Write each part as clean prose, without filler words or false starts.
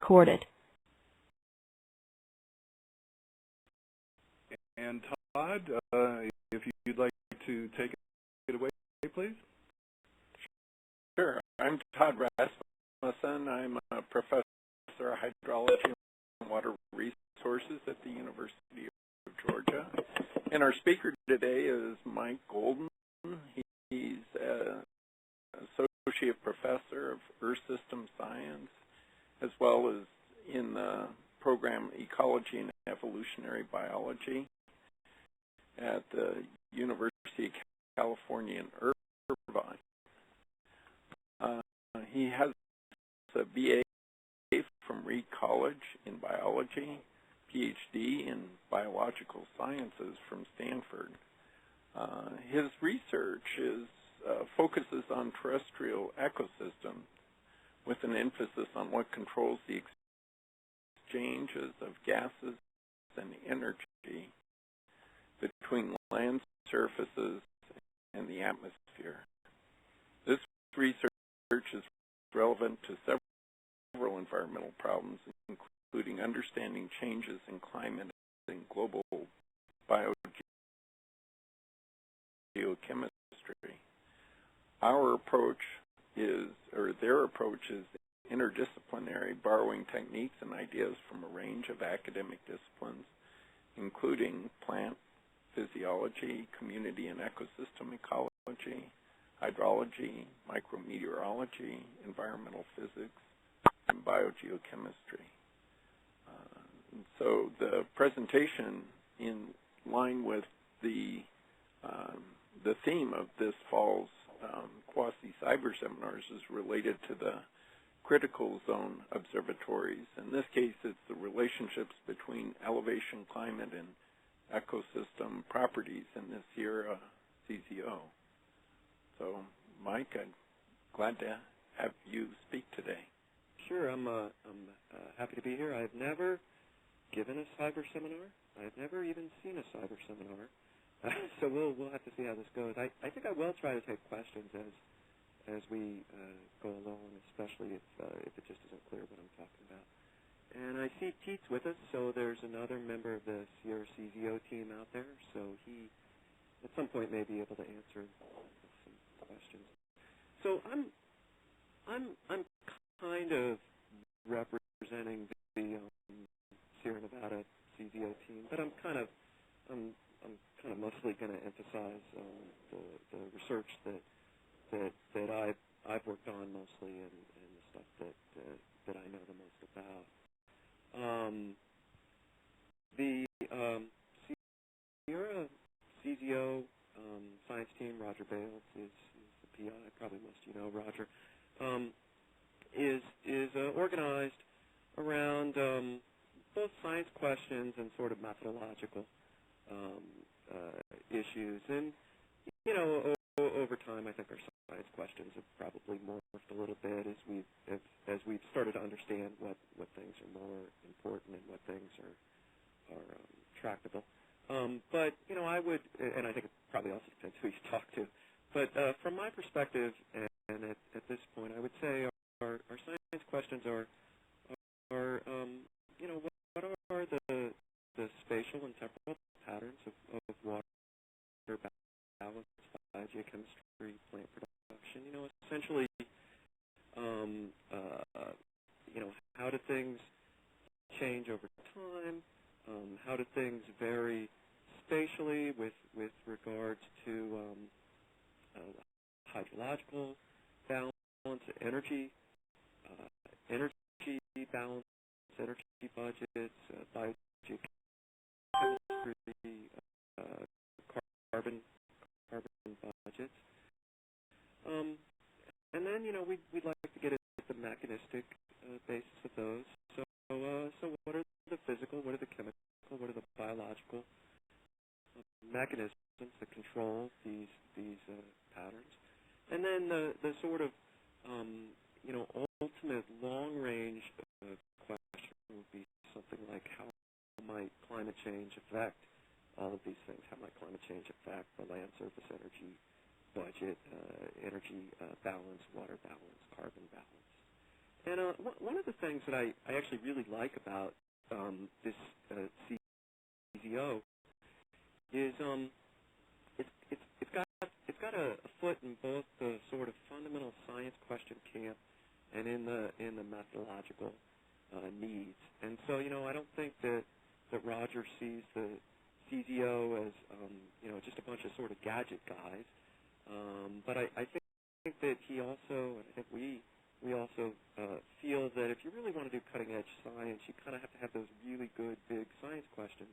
recorded. And Todd, if you'd like to take it away, please. Sure. I'm Todd Rasmussen. I'm a professor of hydrology and water resources at the University of Georgia. And our speaker today is Mike Goulden. He's an associate professor of Earth System Science, as well as in the program Ecology and Evolutionary Biology at the University of California in Irvine. He has a BA from Reed College in biology, PhD in biological sciences from Stanford. His research focuses on terrestrial ecosystems with an emphasis on what controls the exchanges of gases and energy between land surfaces and the atmosphere. This research is relevant to several environmental problems, including understanding changes in climate and global biogeochemistry. Our approach is, or their approach is interdisciplinary, borrowing techniques and ideas from a range of academic disciplines, including plant physiology, community and ecosystem ecology, hydrology, micrometeorology, environmental physics, and biogeochemistry. So the presentation, in line with the theme of this fall's quasi-cyberseminars, is related to the critical zone observatories. In this case, it's the relationships between elevation, climate, and ecosystem properties in the Sierra CZO. So, Mike, I'm glad to have you speak today. Sure, I'm happy to be here. I've never given a cyber seminar. I've never even seen a cyber seminar. So we'll have to see how this goes. I think I will try to take questions as we go along, especially if it just isn't clear what I'm talking about. And I see Teets with us, so there's another member of the Sierra CZO team out there. So he, at some point, may be able to answer some questions. So I'm kind of representing the Sierra Nevada CZO team, but I'm kind of mostly going to emphasize the research that I've worked on mostly, and the stuff that I know the most about. The Sierra CZO science team, Roger Bales is the PI. Probably most of you know Roger. Is organized around both science questions and sort of methodological issues. And over time, I think our science questions have probably morphed a little bit as we've started to understand what things are more important and what things are tractable. But I would, and I think it probably also depends who you talk to. But from my perspective, and at this point, I would say our science questions are what are the spatial and temporal patterns of water balance, biogeochemistry, plant production. Essentially, how do things change over time? How do things vary spatially with regards to hydrological balance, energy balance, energy budgets, biogeochemistry, carbon budgets. And then, we'd like to get at the mechanistic basis of those. So what are the physical, what are the chemical, what are the biological mechanisms that control these patterns? And then the sort of, ultimate long-range question would be something like, how might climate change affect all of these things? How might climate change affect the land surface energy budget, energy balance, water balance, carbon balance? And one of the things that I actually really like about this CZO is it's got a foot in both the sort of fundamental science question camp and in the methodological needs. And so, I don't think that Roger sees the CZO as just a bunch of sort of gadget guys, but I think that he also, and I think we also feel that if you really want to do cutting-edge science, you kind of have to have those really good, big science questions.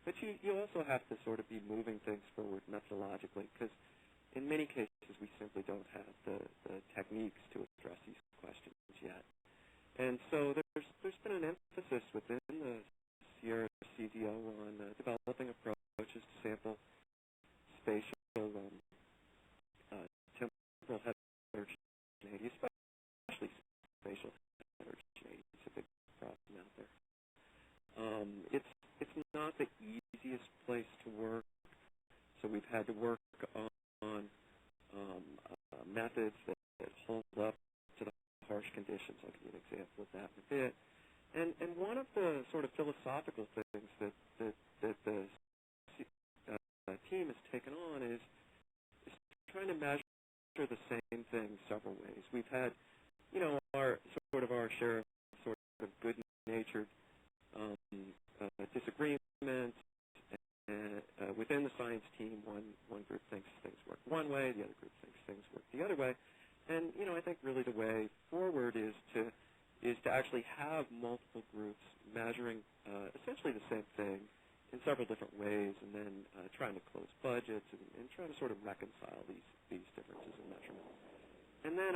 But you also have to sort of be moving things forward methodologically, because in many cases we simply don't have the techniques to address these questions yet. And so there's been an emphasis within the Sierra CZO on developing approaches to sample spatial temporal heterogeneity, especially spatial heterogeneity. It's a big problem out there. It's not the easiest place to work, so we've had to work on methods that hold up to the harsh conditions. I'll give you an example of that in a bit. And one of the sort of philosophical things that the team has taken on is trying to measure the same thing several ways. We've had, our share of sort of good-natured disagreements within the science team. One group thinks things work one way, the other group thinks things work the other way. And I think really the way forward is to actually have multiple groups measuring essentially the same thing in several different ways, and then trying to close budgets and trying to sort of reconcile these differences in measurement. And then,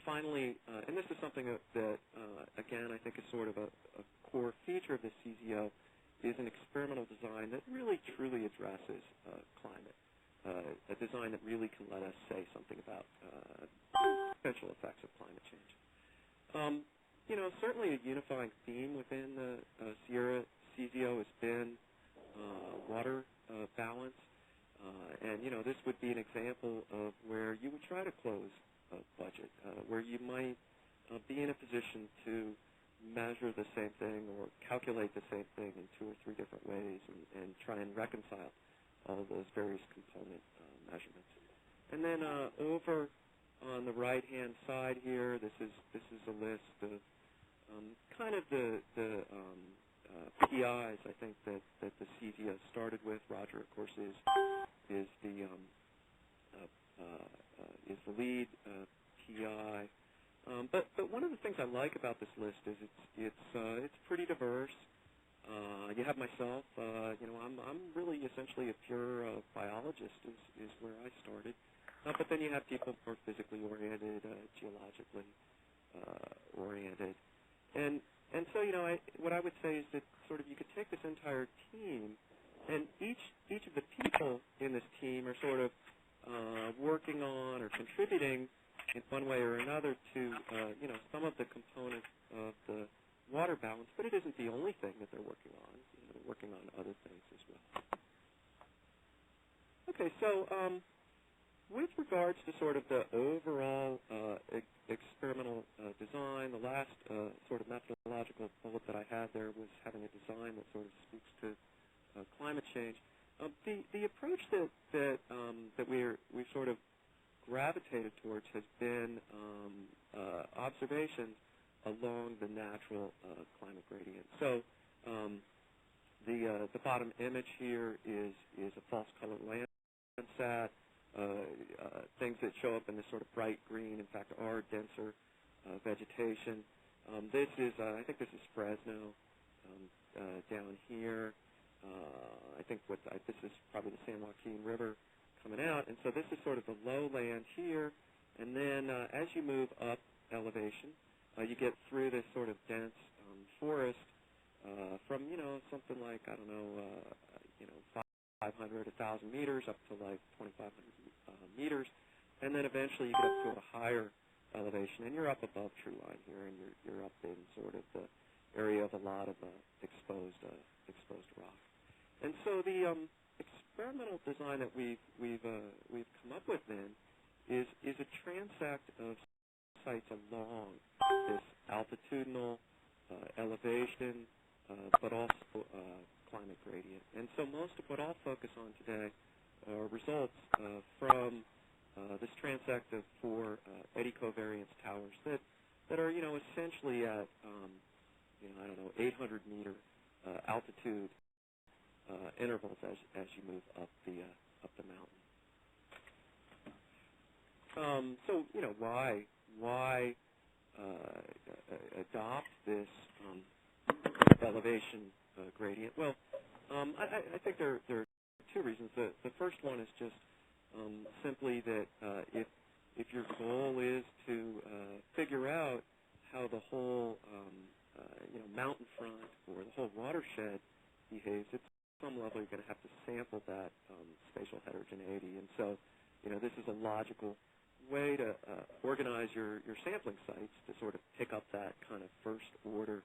finally, and this is something that again, I think is sort of a core feature of the CZO, is an experimental design that really truly addresses climate, a design that really can let us say something about potential effects of climate change. Certainly a unifying theme within the Sierra CZO has been water balance. And, this would be an example of where you would try to close a budget, where you might be in a position to measure the same thing or calculate the same thing in 2 or 3 different ways and try and reconcile all of those various component measurements. And then over on the right-hand side here, this is a list of kind of the PIs, I think, that the CZO started with. Roger, of course, is the lead PI. But one of the things I like about this list is it's pretty diverse. You have myself. I'm really essentially a pure biologist is where I started. But then you have people more physically oriented, geologically oriented, and so what I would say is that sort of you could take this entire team, and each of the people in this team are sort of working on or contributing in one way or another to some of the components of the water balance, but it isn't the only thing that they're working on. They're working on other things as well. Okay, so with regards to sort of the overall experimental design, the last sort of methodological bullet that I had there was having a design that sort of speaks to climate change. The approach that we've sort of gravitated towards has been observations along the natural climate gradient. So the bottom image here is a false color Landsat. Things that show up in this sort of bright green, in fact, are denser vegetation. This is, I think this is Fresno down here. I think this is probably the San Joaquin River coming out. And so this is sort of the lowland here. And then as you move up elevation, you get through this sort of dense forest from, something like, 500, 1,000 meters up to like 2,500 meters, and then eventually you get up to a higher elevation, and you're up above tree line here, and you're up in sort of the area of a lot of exposed rock. And so the experimental design that we've come up with then is a transect of sites along this altitudinal elevation, but also climate gradient. And so most of what I'll focus on today are results from this transect of 4 eddy covariance towers that are, essentially at, 800-meter altitude intervals as you move up the mountain. So, why adopt this elevation gradient? Well, I think there are 2 reasons. The first one is just simply that if your goal is to figure out how the whole mountain front or the whole watershed behaves, at some level you're going to have to sample that spatial heterogeneity. And so, this is a logical way to organize your sampling sites to sort of pick up that kind of first-order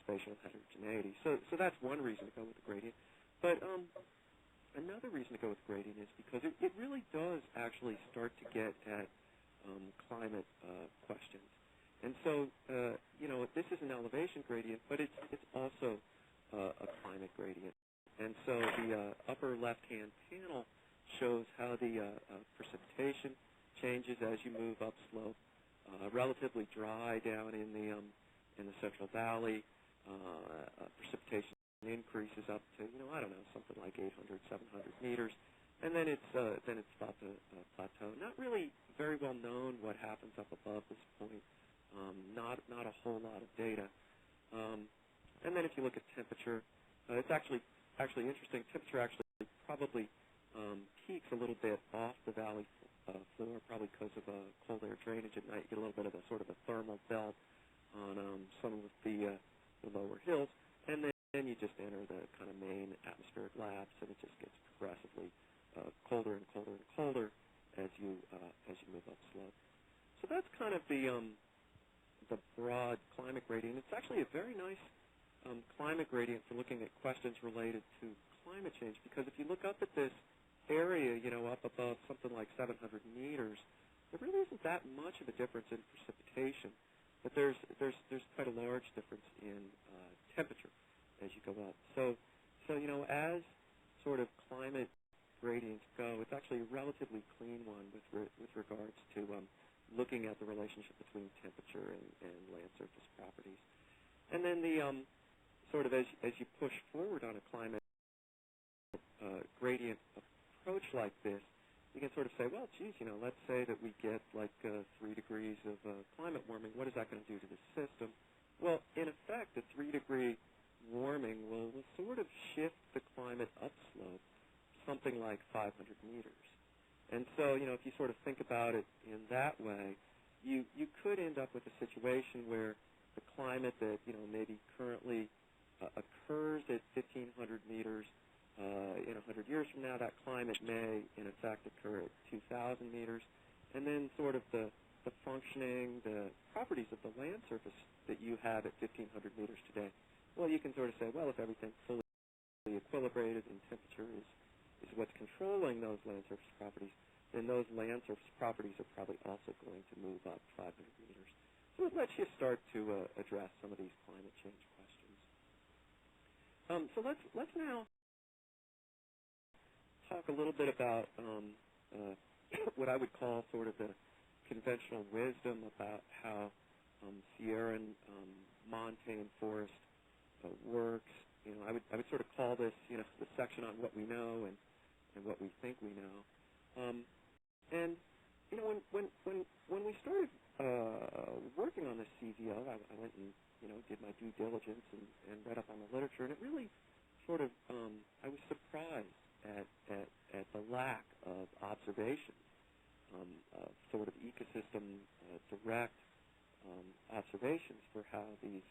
spatial heterogeneity. So that's one reason to go with the gradient. But another reason to go with gradient is because it really does actually start to get at climate questions. And so, this is an elevation gradient, but it's also a climate gradient. And so the upper left-hand panel shows how the precipitation changes as you move upslope. Relatively dry down in the Central Valley. Precipitation increases up to, something like 800, 700 meters. And then it's about to plateau. Not really very well known what happens up above this point. Not a whole lot of data. And then if you look at temperature, it's actually interesting. Temperature actually probably peaks a little bit off the valley floor, probably because of cold air drainage at night. You get a little bit of a sort of a thermal belt on some of the lower hills, and then you just enter the kind of main atmospheric lapse, and it just gets progressively colder and colder and colder as you move upslope. So that's kind of the broad climate gradient. It's actually a very nice climate gradient for looking at questions related to climate change, because if you look up at this area, up above something like 700 meters, there really isn't that much of a difference in precipitation, but there's quite a large difference in temperature as you go up. So as sort of climate gradients go, it's actually a relatively clean one with regards to looking at the relationship between temperature and land surface properties. And then the sort of as you push forward on a climate gradient approach like this, you can sort of say, well, geez, let's say that we get like 3 degrees of climate warming. What is that going to do to the system? Well, in effect, the 3-degree warming will sort of shift the climate upslope something like 500 meters. And so, if you sort of think about it in that way, you could end up with a situation where the climate that, maybe currently occurs at 1,500 meters, in 100 years from now, that climate may, in effect, occur at 2,000 meters. And then sort of the functioning, the properties of the land surface that you have at 1,500 meters today, well, you can sort of say, well, if everything's fully equilibrated and temperature is what's controlling those land surface properties, then those land surface properties are probably also going to move up 500 meters. So it lets you start to address some of these climate change questions. So let's now talk a little bit about what I would call sort of the conventional wisdom about how Sierra and montane forest works. I would sort of call this, the section on what we know and what we think we know. And when we started working on this CZO, I went and did my due diligence and read up on the literature, and it really sort of I was surprised at the lack of observations, of sort of ecosystem direct observations for how these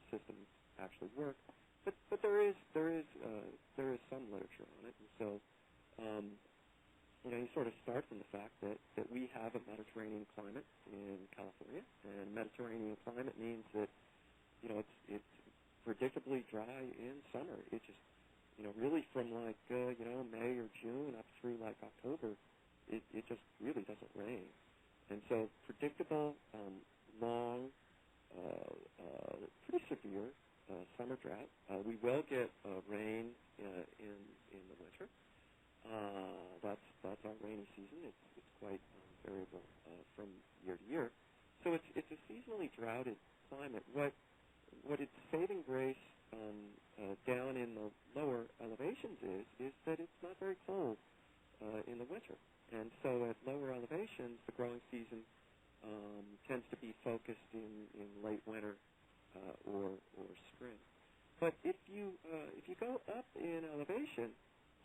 systems actually work. But there is some literature on it, and so you sort of start from the fact that we have a Mediterranean climate in California, and Mediterranean climate means that it's predictably dry in summer. It just really from like May or June up through like October, it just really doesn't rain. And so predictable, long, pretty severe summer drought. We will get rain in the winter. That's our rainy season. It's quite variable from year to year. So it's a seasonally droughted climate. What its saving grace down in the lower elevations is that it's not very cold in the winter. And so at lower elevations, the growing season tends to be focused in late winter or spring. But if you go up in elevation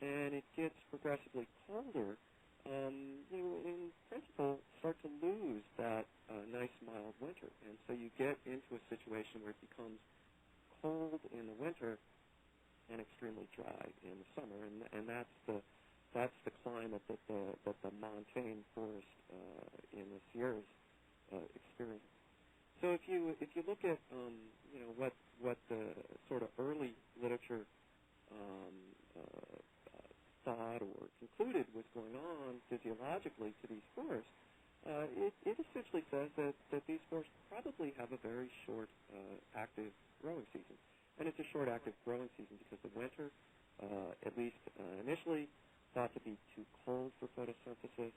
and it gets progressively colder, you in principle start to lose that nice mild winter, and so you get into a situation where it becomes cold in the winter and extremely dry in the summer, and that's the climate that the montane forest in the Sierras experience. So if you look at what the sort of early literature thought or concluded was going on physiologically to these forests, it essentially says that these forests probably have a very short active growing season. And it's a short active growing season because the winter, at least initially, thought to be too cold for photosynthesis.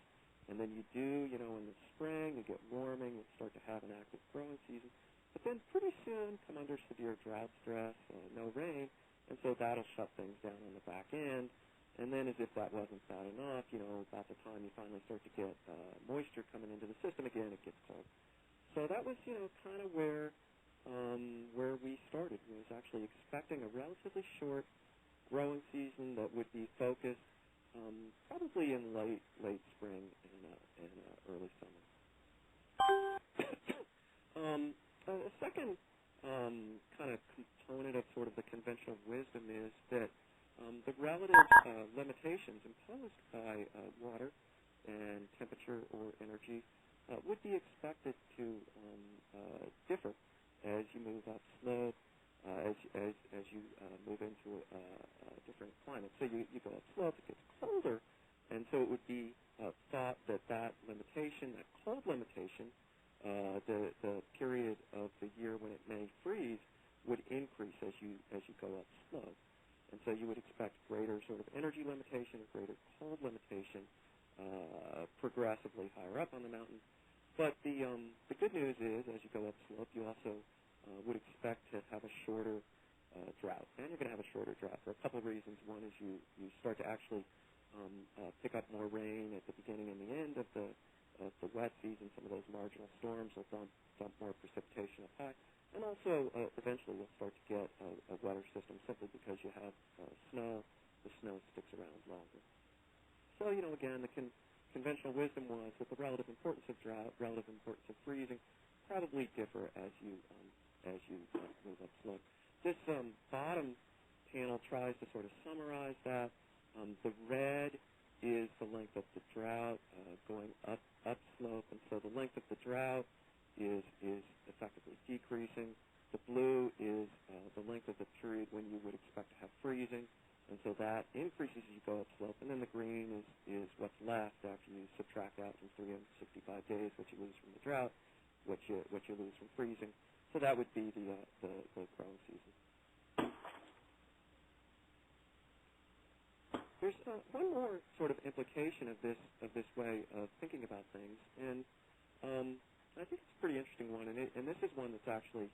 And then you do, in the spring, you get warming, you start to have an active growing season. But then pretty soon come under severe drought stress, no rain, and so that'll shut things down on the back end. And then as if that wasn't bad enough, about the time you finally start to get moisture coming into the system again, it gets cold. So that was, kind of where we started. We was actually expecting a relatively short growing season that would be focused probably in late spring and early summer. A second kind of component of sort of the conventional wisdom is that the relative limitations imposed by water and temperature or energy would be expected to differ as you move up slope, as you move into a different climate. So you go up slope, it gets colder, and so it would be thought that limitation, that cold limitation, the period of the year when it may freeze, would increase as you go up slope. And so you would expect greater sort of energy limitation or greater cold limitation progressively higher up on the mountain. But the good news is, as you go up slope, you also would expect to have a shorter drought. And you're going to have a shorter drought for a couple of reasons. One is you start to actually pick up more rain at the beginning and the end of the wet season. Some of those marginal storms will dump more precipitation up high. And also, eventually, you'll start to get a wetter system simply because you have snow. The snow sticks around longer. So, again, the conventional wisdom was that the relative importance of drought, relative importance of freezing, probably differ as you move up slope. This bottom panel tries to sort of summarize that. The red is the length of the drought going up slope, and so the length of the drought is effectively decreasing. The blue is the length of the period when you would expect to have freezing, and so that increases as you go up slope. And then the green is what's left after you subtract out from 365 days what you lose from the drought, what you lose from freezing. So that would be the growing season. There's one more sort of implication of this way of thinking about things, and I think it's a pretty interesting one, and this is one that's actually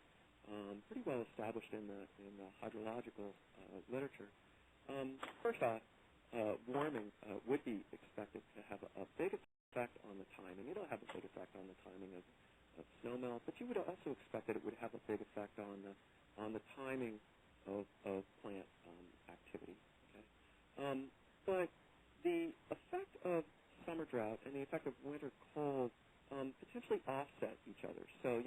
pretty well established in the hydrological literature. First off, warming would be expected to have a big effect on the timing. It'll have a big effect on the timing of snowmelt, but you would also expect that it would have a big effect on the timing of plant activity. Okay? But the effect of summer drought and the effect of winter cold potentially offset each other. So,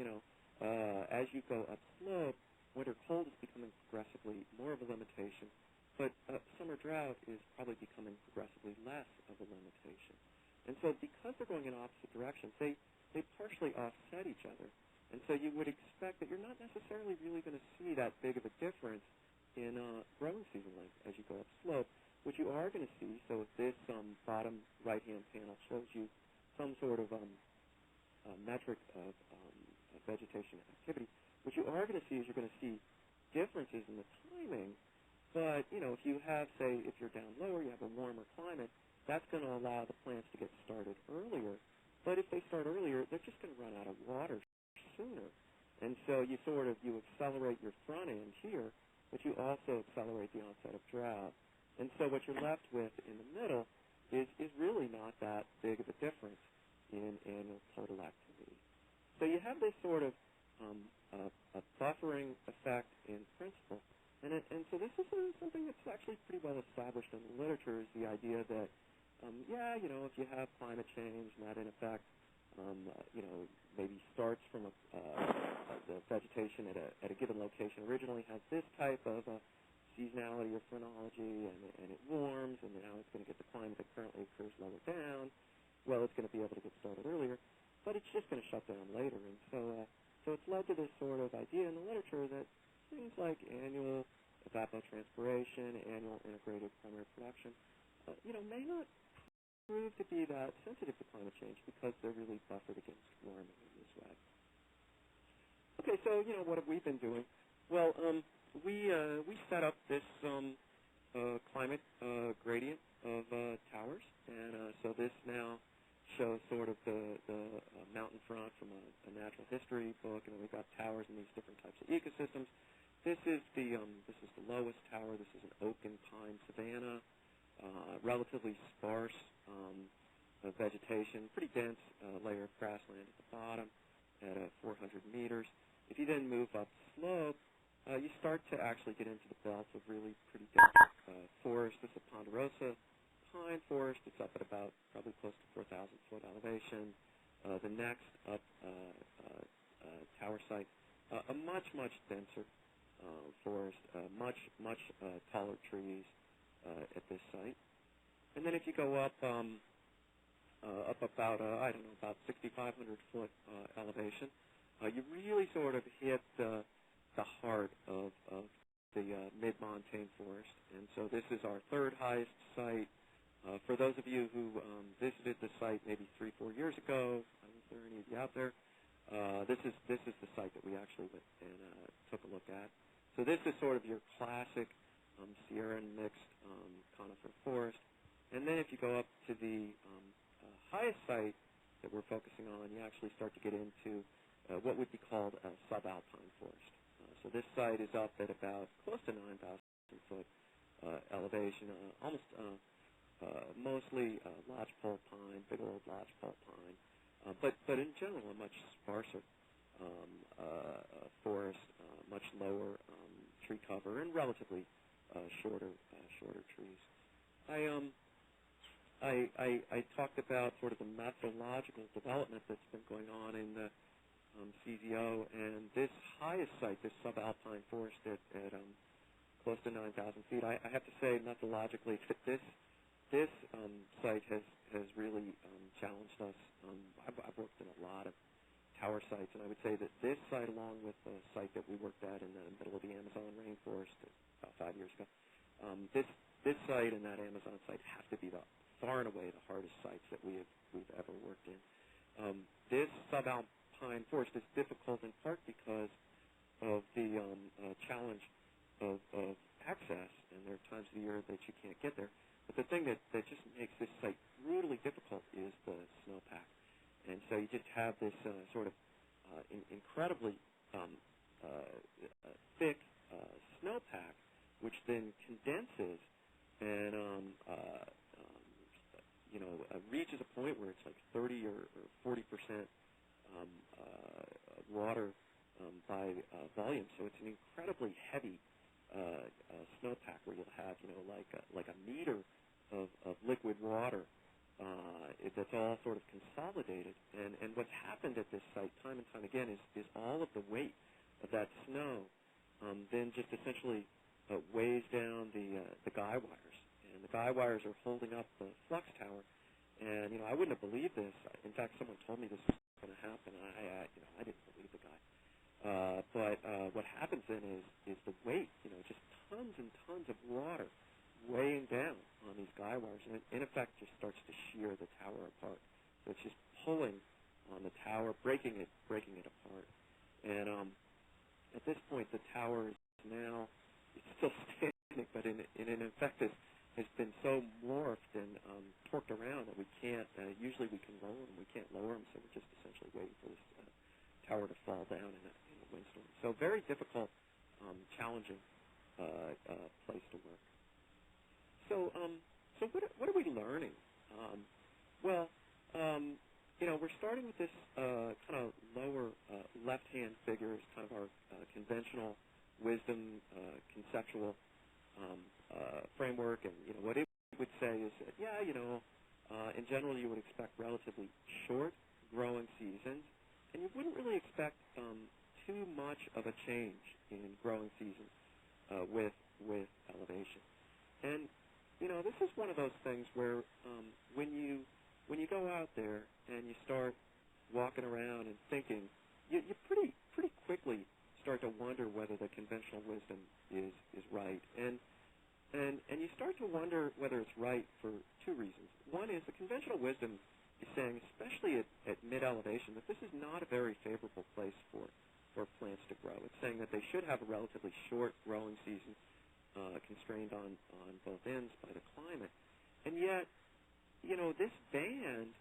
as you go up slope, winter cold is becoming progressively more of a limitation, but summer drought is probably becoming progressively less of a limitation. And so because they're going in opposite directions, they partially offset each other. And so you would expect that you're not necessarily really going to see that big of a difference in growing season length as you go up slope. What you are going to see, so if this bottom right-hand panel shows you some sort of metric of vegetation activity, what you are going to see is you're going to see differences in the timing. But, you know, if you have, say, if you're down lower, you have a warmer climate, that's going to allow the plants to get started earlier. But if they start earlier, they're just going to run out of water sooner. And so you accelerate your front end here, but you also accelerate the onset of drought. And so what you're left with in the middle is really not that big of a difference in annual total activity. So you have this sort of a buffering effect in principle. And so this is something that's actually pretty well established in the literature, is the idea that, you know, if you have climate change and that in effect, you know, maybe starts from the vegetation at a given location originally has this type of seasonality or phrenology, and it warms, and now it's going to get the climate that currently occurs lower down. Well, it's going to be able to get started earlier, but it's just going to shut down later. And so it's led to this sort of idea in the literature that things like annual evapotranspiration, annual integrated primary production, you know, may not prove to be that sensitive to climate change because they're really buffered against warming in this way. Okay, so, you know, what have we been doing? Well, we set up this climate gradient of towers, and so this now shows sort of the mountain front from a natural history book, and then we've got towers in these different types of ecosystems. This is the lowest tower. This is an oak and pine savanna, relatively sparse vegetation, pretty dense layer of grassland at the bottom at 400 meters. If you then move up slope, you start to actually get into the belt of really pretty dense forest. This is a ponderosa pine forest. It's up at about probably close to 4,000 foot elevation. The next up tower site, a much denser forest, much taller trees at this site. And then if you go up about about 6,500 foot elevation, you really sort of hit the heart of the mid-montane forest. And so this is our third highest site. For those of you who visited the site maybe 3-4 years ago, I don't know if there are any of you out there, this is the site that we actually went and took a look at. So this is sort of your classic Sierra and mixed conifer forest. And then if you go up to the highest site that we're focusing on, you actually start to get into what would be called a subalpine forest. So this site is up at about close to 9,000 foot elevation, almost mostly lodgepole pine, big old lodgepole pine, but in general a much sparser forest, much lower tree cover, and relatively shorter trees. I talked about sort of the methodological development that's been going on in the CZO, and this highest site, this subalpine forest at close to 9,000 feet, I have to say methodologically that this site has really challenged us. I've worked in a lot of tower sites, and I would say that this site, along with the site that we worked at in the middle of the Amazon rainforest about 5 years ago, this site and that Amazon site have to be far and away the hardest sites that we've ever worked in. This subalpine forest is difficult in part because of the challenge of access, and there are times of the year that you can't get there. But the thing that just makes this site brutally difficult is the snowpack. And so you just have this sort of incredibly thick snowpack, which then condenses and reaches a point where it's like 30 or 40% water by volume. So it's an incredibly heavy snowpack where you'll have like a meter of liquid water. That's all sort of consolidated, and what's happened at this site time and time again is all of the weight of that snow then just essentially weighs down the guy wires, and the guy wires are holding up the flux tower. And I wouldn't have believed this. In fact, someone told me this was going to happen. I didn't believe the guy. But what happens then is the weight, just tons and tons of water weighing down on these guy wires, and it, in effect, just starts to shear the tower apart. So it's just pulling on the tower, breaking it apart. And at this point, the tower is now still standing, but in effect has been so morphed and torqued around that we can't. Usually, we can lower them. We can't lower them, so we're just essentially waiting for this tower to fall down in a windstorm. So very difficult, challenging place to work. So what are we learning? We're starting with this kind of lower left-hand figure as kind of our conventional wisdom conceptual framework, and what it would say is that in general you would expect relatively short growing seasons, and you wouldn't really expect too much of a change in growing seasons with elevation. And this is one of those things where when you go out there and you start walking around and thinking, you pretty quickly start to wonder whether the conventional wisdom is right. And you start to wonder whether it's right for two reasons. One is the conventional wisdom is saying, especially at mid-elevation, that this is not a very favorable place for plants to grow. It's saying that they should have a relatively short growing season, constrained on both ends by the climate. And yet, this band,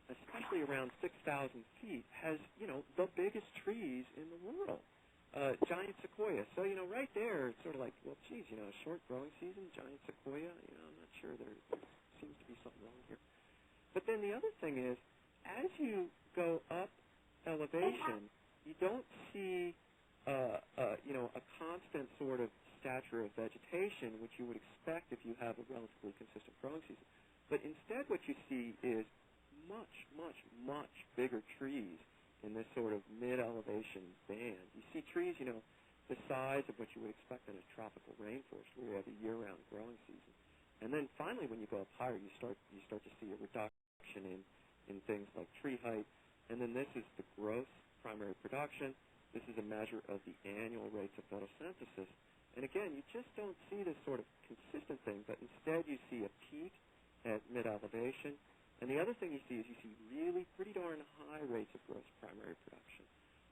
especially around 6,000 feet, has, the biggest trees in the world, giant sequoia. So, right there, it's sort of like, well, geez, short growing season, giant sequoia, I'm not sure there seems to be something wrong here. But then the other thing is, as you go up elevation, you don't see, a constant sort of stature of vegetation, which you would expect if you have a relatively consistent growing season. But instead what you see is much, much, much bigger trees in this sort of mid-elevation band. You see trees, the size of what you would expect in a tropical rainforest where you have a year-round growing season. And then finally when you go up higher, you start to see a reduction in things like tree height. And then this is the gross primary production. This is a measure of the annual rates of photosynthesis. And again, you just don't see this sort of consistent thing, but instead you see a peak at mid-elevation. And the other thing you see is you see really pretty darn high rates of gross primary production.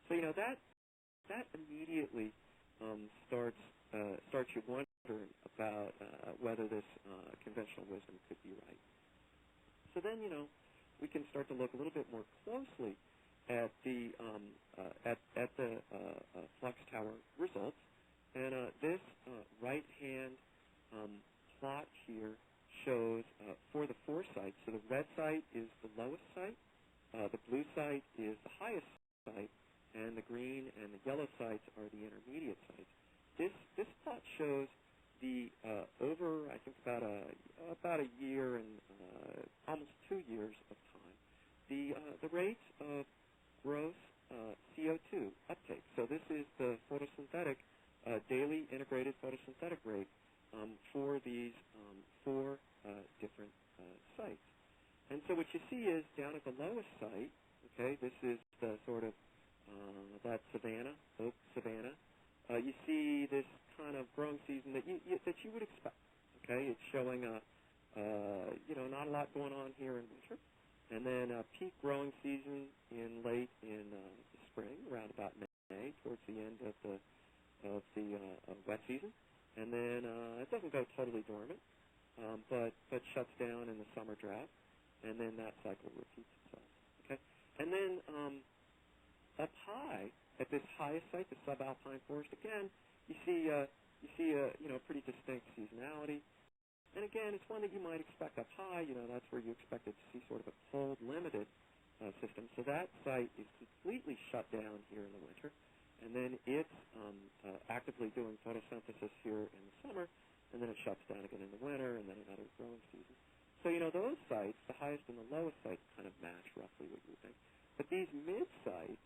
So, that immediately starts you wondering about whether this conventional wisdom could be right. So then, we can start to look a little bit more closely at the flux tower results. And this right-hand plot here shows for the 4 sites. So the red site is the lowest site, the blue site is the highest site, and the green and the yellow sites are the intermediate sites. This plot shows the over, I think, about a year and almost 2 years of time, the rates of gross CO2 uptake. So this is the photosynthetic daily integrated photosynthetic rate for these 4 different sites. And so what you see is down at the lowest site, okay, this is the sort of that savanna, oak savanna. You see this kind of growing season that you would expect. Okay, it's showing not a lot going on here in winter, and then a peak growing season late in the spring, around about May, towards the end of the wet season, and then it doesn't go totally dormant, but shuts down in the summer drought, and then that cycle repeats itself. Okay, and then up high at this highest site, the subalpine forest, again you see a pretty distinct seasonality, and again it's one that you might expect up high. That's where you expected to see sort of a cold limited system. So that site is completely shut down here in the winter. And then it's actively doing photosynthesis here in the summer, and then it shuts down again in the winter, and then another growing season. So, those sites, the highest and the lowest sites, kind of match roughly what you would think. But these mid-sites,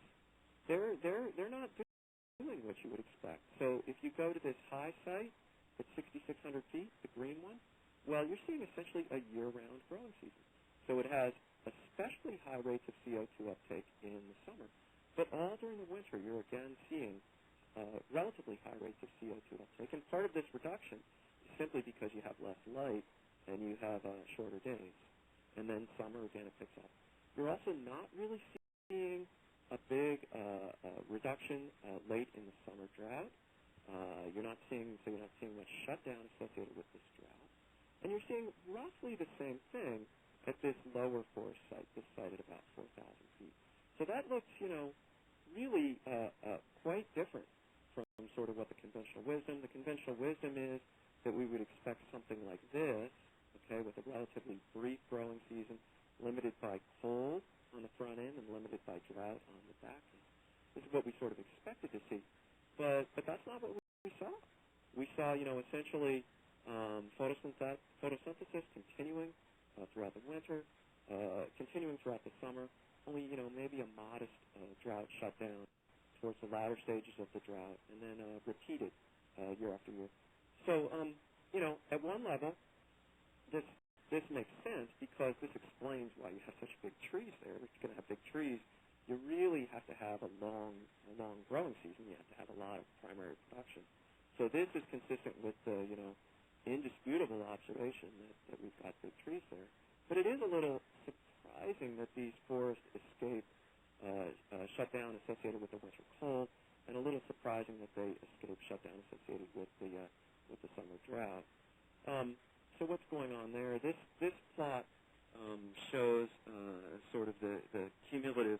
they're not doing what you would expect. So if you go to this high site at 6,600 feet, the green one, well, you're seeing essentially a year-round growing season. So it has especially high rates of CO2 uptake in the summer. But all during the winter, you're again seeing relatively high rates of CO2 uptake. And part of this reduction is simply because you have less light and you have shorter days. And then summer, again, it picks up. You're also not really seeing a big reduction late in the summer drought. You're not seeing much shutdown associated with this drought. And you're seeing roughly the same thing at this lower forest site, this site at about 4,000 feet. So that looks, really quite different from sort of what the conventional wisdom. The conventional wisdom is that we would expect something like this, okay, with a relatively brief growing season, limited by cold on the front end and limited by drought on the back end. This is what we sort of expected to see. But that's not what we saw. We saw, essentially photosynthesis continuing throughout the winter, continuing throughout the summer, only, maybe a modest drought shutdown towards the latter stages of the drought, and then repeated year after year. So, at one level, this makes sense because this explains why you have such big trees there. If you're going to have big trees, you really have to have a long growing season. You have to have a lot of primary production. So this is consistent with the, indisputable observation that we've got big trees there. But it is a little surprising that these forests escape shutdown associated with the winter cold, and a little surprising that they escape shutdown associated with the summer drought. So what's going on there? This plot shows sort of the cumulative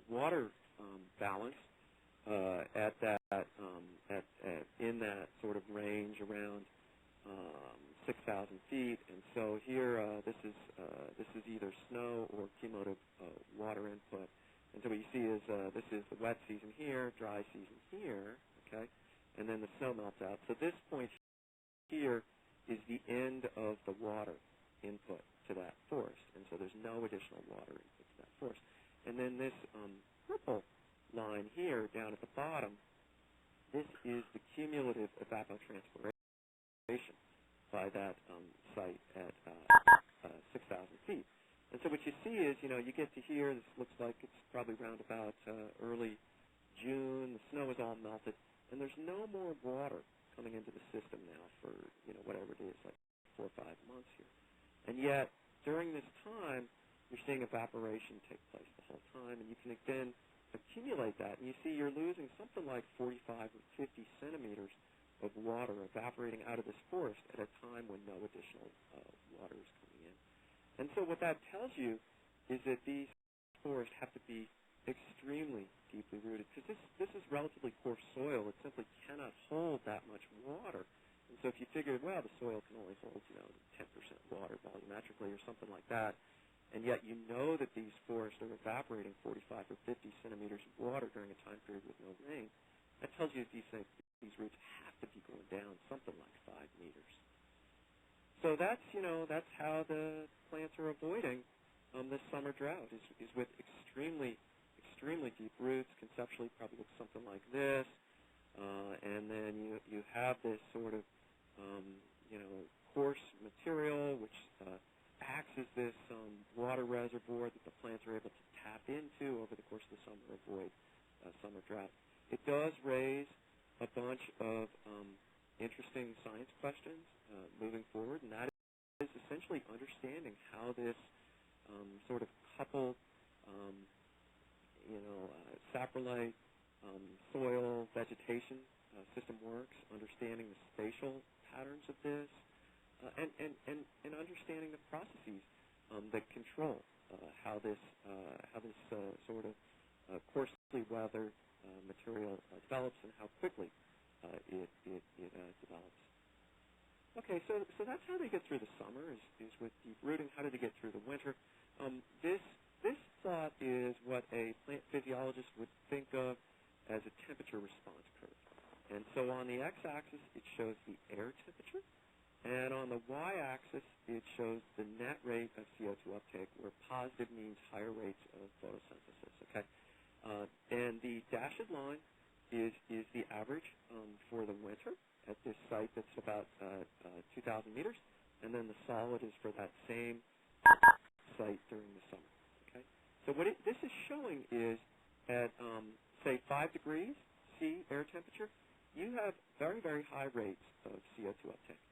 water balance in that sort of range around 6,000 feet, and so here this is either snow or cumulative water input. And so what you see is this is the wet season here, dry season here, okay, and then the snow melts out. So this point here is the end of the water input to that forest, and so there's no additional water input to that forest. And then this purple line here down at the bottom, this is the cumulative evapotranspiration by that site at 6,000 feet. And so what you see is, you get to here, this looks like it's probably around about early June, the snow is all melted, and there's no more water coming into the system now for, whatever it is, like 4 or 5 months here. And yet, during this time, you're seeing evaporation take place the whole time, and you can then accumulate that, and you see you're losing something like 45 or 50 centimeters of water evaporating out of this forest at a time when no additional water is coming in. And so what that tells you is that these forests have to be extremely deeply rooted, because this is relatively coarse soil. It simply cannot hold that much water. And so if you figure, well, the soil can only hold, 10% water volumetrically or something like that, and yet you know that these forests are evaporating 45 or 50 centimeters of water during a time period with no rain, that tells you that these roots have to be going down something like 5 meters. So that's how the plants are avoiding this summer drought is with extremely deep roots. Conceptually, probably looks something like this, and then you have this sort of coarse material which acts as this water reservoir that the plants are able to tap into over the course of the summer, avoid summer drought. It does raise a bunch of interesting science questions moving forward, and that is essentially understanding how this sort of coupled, saprolite soil vegetation system works, understanding the spatial patterns of this, and understanding the processes that control how this sort of coarsely weathered material develops and how quickly it develops. Okay, so that's how they get through the summer is with deep rooting. How do they get through the winter? This plot is what a plant physiologist would think of as a temperature response curve. And so on the x-axis, it shows the air temperature, and on the y-axis, it shows the net rate of CO2 uptake, where positive means higher rates of photosynthesis. Okay, and the dashed line is the average for the winter at this site that's about 2,000 meters, and then the solid is for that same site during the summer. Okay, so what this is showing is at say 5 degrees C air temperature, you have very, very high rates of CO2 uptake.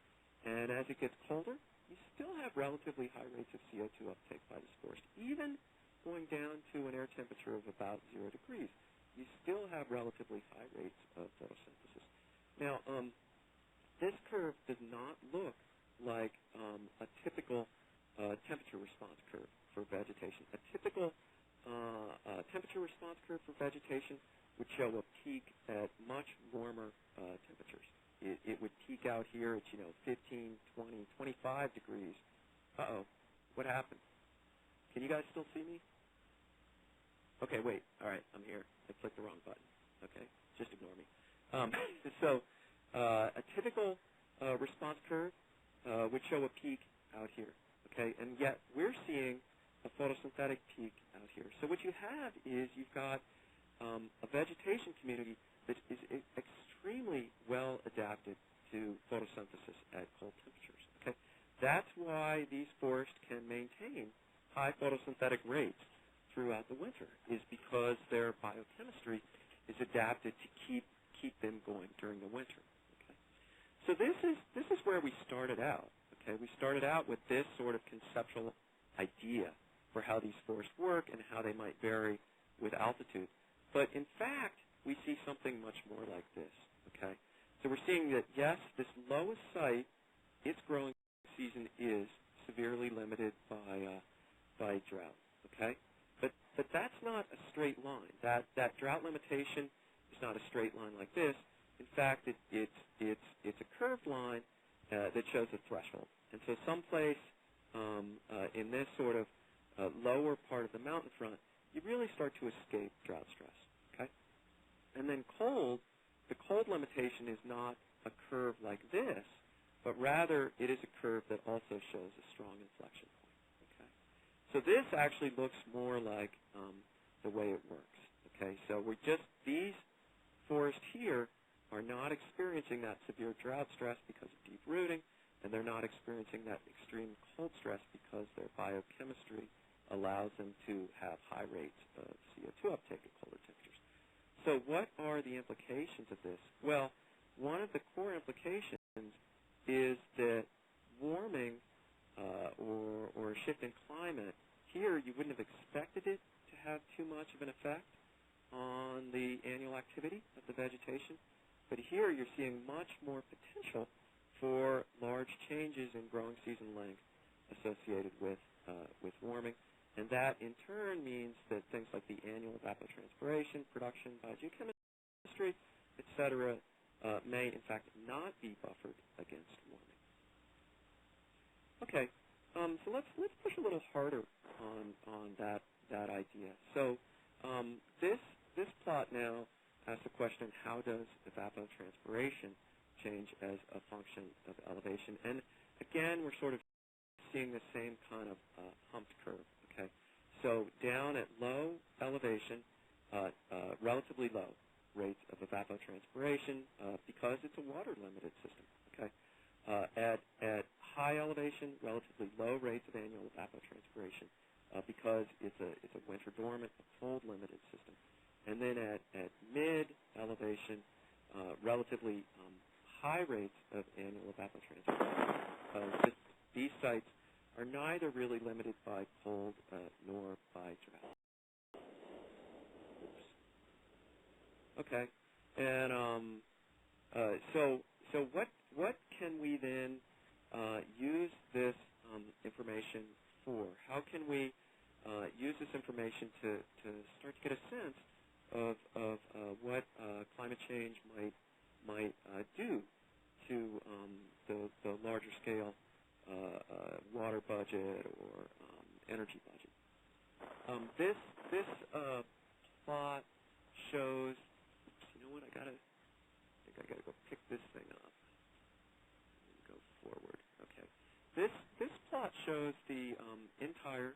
And as it gets colder, you still have relatively high rates of CO2 uptake by this forest, even going down to an air temperature of about 0 degrees, you still have relatively high rates of photosynthesis. Now, this curve does not look like a typical temperature response curve for vegetation. A typical temperature response curve for vegetation would show a peak at much warmer temperatures. It would peak out here at, 15, 20, 25 degrees. Uh-oh, what happened? Can you guys still see me? Okay, wait. All right, I'm here. I clicked the wrong button. Okay, just ignore me. So a typical response curve would show a peak out here. Okay, and yet we're seeing a photosynthetic peak out here. So what you have is you've got a vegetation community that is extremely well adapted to photosynthesis at cold temperatures. Okay, that's why these forests can maintain high photosynthetic rates throughout the winter, is because their biochemistry is adapted to keep them going during the winter. Okay, so this is where we started out. Okay, we started out with this sort of conceptual idea for how these forests work and how they might vary with altitude. But in fact, we see something much more like this. Okay, so we're seeing that yes, this lowest site, its growing season is severely limited by drought. Okay, but that's not a straight line. That drought limitation is not a straight line like this. In fact, it's a curved line that shows a threshold. And so someplace in this sort of lower part of the mountain front, you really start to escape drought stress. Okay? And then the cold limitation is not a curve like this, but rather it is a curve that also shows a strong inflection point. Okay? So this actually looks more like the way it works. Okay? So these forests here are not experiencing that severe drought stress because of deep rooting, and they're not experiencing that extreme cold stress because their biochemistry allows them to have high rates of CO2 uptake at colder temperatures. So what are the implications of this? Well, one of the core implications is that warming or a shift in climate, here you wouldn't have expected it to have too much of an effect on the annual activity of the vegetation. But here you're seeing much more potential for large changes in growing season length associated with warming. And that in turn means that things like the annual evapotranspiration, production by geochemistry, et cetera, may in fact not be buffered against warming. Okay, so let's push a little harder on that idea. So this plot now asks the question: how does evapotranspiration change as a function of elevation? And again, we're sort of seeing the same kind of humped curve. Okay, so down at low elevation, relatively low rates of evapotranspiration because it's a water-limited system. Okay, at high elevation, relatively low rates of annual evapotranspiration because it's a winter dormant, a cold-limited system. And then at mid elevation, relatively high rates of annual evapotranspiration. These sites are neither really limited by cold nor by drought. Oops. Okay, and so what can we then use this information for? How can we use this information to start to get a sense of what climate change might do to the larger scale water budget or energy budget? This plot shows. You know what? I think I gotta go pick this thing up. Go forward. Okay. This plot shows the entire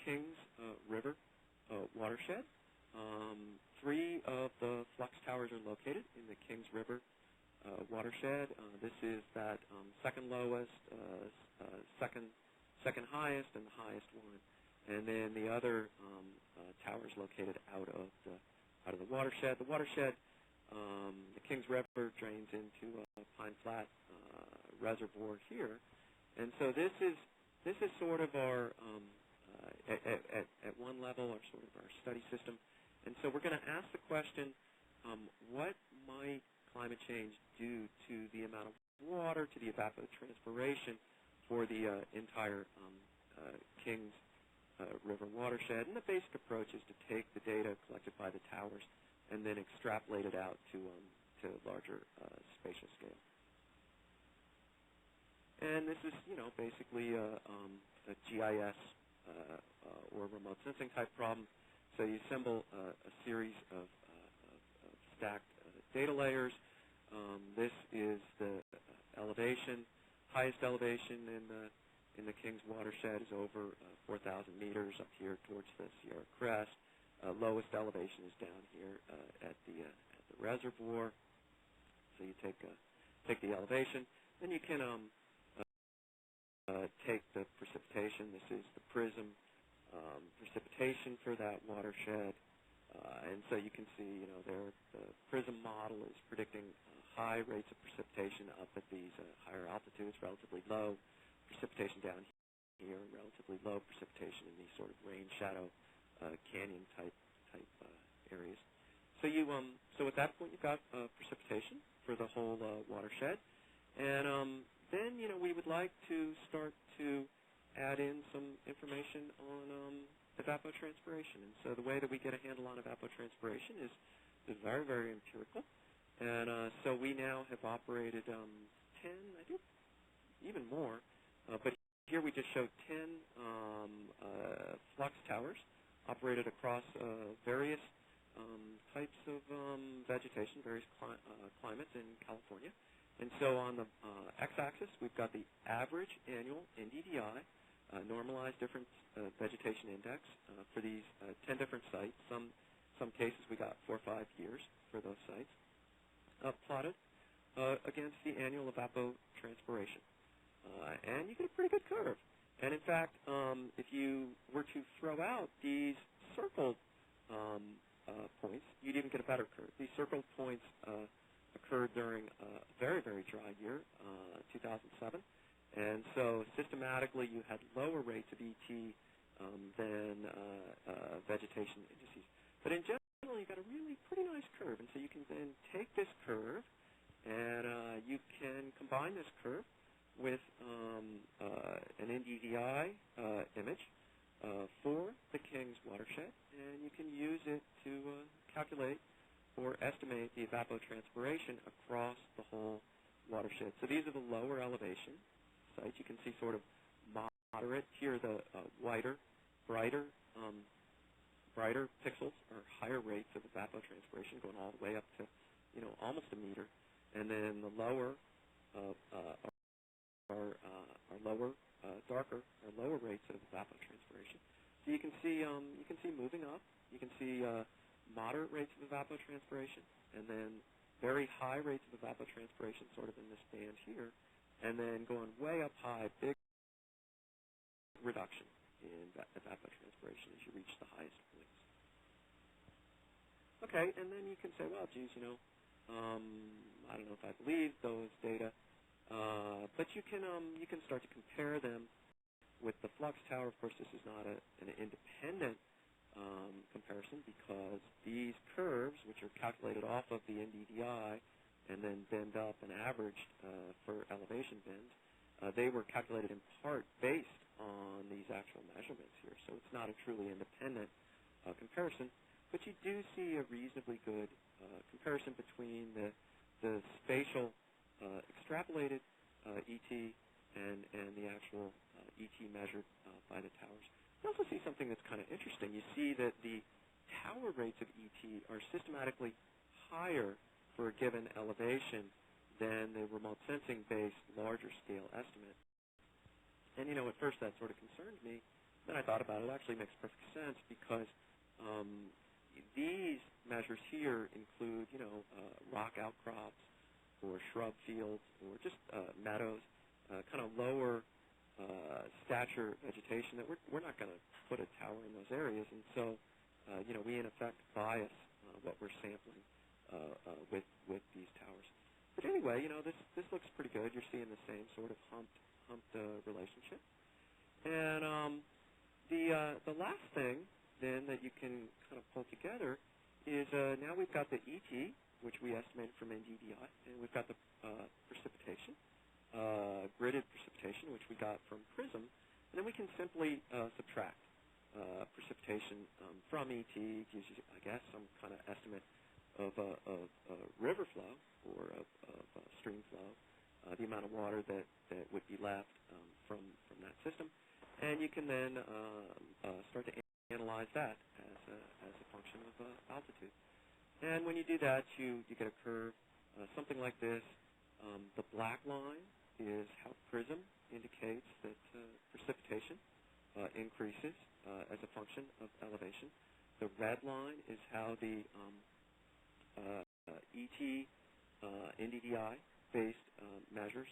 Kings River watershed. 3 of the flux towers are located in the Kings River watershed. This is that second lowest, second highest, and the highest one. And then the other towers located out of the watershed. The watershed, the Kings River drains into Pine Flat Reservoir here, and so this is sort of our at one level, or sort of our study system. And so we're going to ask the question, what might climate change do to the amount of water, to the evapotranspiration for the entire Kings River watershed? And the basic approach is to take the data collected by the towers and then extrapolate it out to larger spatial scale. And this is, basically a GIS or remote sensing type problem. So you assemble a series of stacked data layers. This is the elevation. Highest elevation in the Kings watershed is over 4,000 meters up here towards the Sierra Crest. Lowest elevation is down here at the reservoir. So you take the elevation, then you can take the precipitation. This is the prism precipitation for that watershed, and so you can see, there the prism model is predicting high rates of precipitation up at these higher altitudes, relatively low precipitation down here, relatively low precipitation in these sort of rain shadow canyon type areas. So so at that point you've got precipitation for the whole watershed, and then we would like to start to add in some information on evapotranspiration. And so the way that we get a handle on evapotranspiration is very, very empirical. And so we now have operated 10, I think even more, but here we just showed 10 flux towers operated across various types of vegetation, various climates in California. And so on the x-axis, we've got the average annual NDVI, normalized difference vegetation index for these 10 different sites. Some cases we got 4 or 5 years for those sites, plotted against the annual evapotranspiration. And you get a pretty good curve. And in fact, if you were to throw out these circled points, you'd even get a better curve. These circled points occurred during a very, very dry year, 2007. And so systematically you had lower rates of ET than vegetation indices. But in general, you got a really pretty nice curve. And so you can then take this curve and you can combine this curve with an NDVI image for the Kings watershed, and you can use it to calculate or estimate the evapotranspiration across the whole watershed. So these are the lower elevation sites. You can see sort of moderate. Here the brighter pixels are higher rates of evapotranspiration, going all the way up to, almost a meter. And then the lower are lower, darker, or lower rates of evapotranspiration. So you can see moving up. You can see moderate rates of evapotranspiration, and then very high rates of evapotranspiration, sort of in this band here, and then going way up high, big reduction in evapotranspiration as you reach the highest points. Okay, and then you can say, well, geez, I don't know if I believe those data, but you can start to compare them with the flux tower. Of course, this is not an independent comparison, because these curves, which are calculated off of the NDVI and then bend up and averaged for elevation bends, they were calculated in part based on these actual measurements here. So it's not a truly independent comparison, but you do see a reasonably good comparison between the spatial extrapolated ET and the actual ET measured by the towers. You also see something that's kind of interesting. You see that the tower rates of ET are systematically higher for a given elevation than the remote sensing-based larger scale estimate. And, at first that sort of concerned me. Then I thought about it. It actually makes perfect sense, because these measures here include, rock outcrops or shrub fields or just meadows, kind of lower stature vegetation that we're not going to put a tower in those areas. And so, we in effect bias what we're sampling with these towers. But anyway, this looks pretty good. You're seeing the same sort of humped relationship. And The last thing then that you can kind of pull together is now we've got the ET, which we estimated from NDDI, and we've got the precipitation, gridded precipitation, which we got from PRISM, and then we can simply subtract precipitation from ET, gives you, I guess, some kind of estimate of river flow or of stream flow, the amount of water that would be left from that system. And you can then start to analyze that as a function of altitude. And when you do that, you get a curve, something like this. The black line is how PRISM indicates that precipitation increases as a function of elevation. The red line is how the ET NDDI-based measures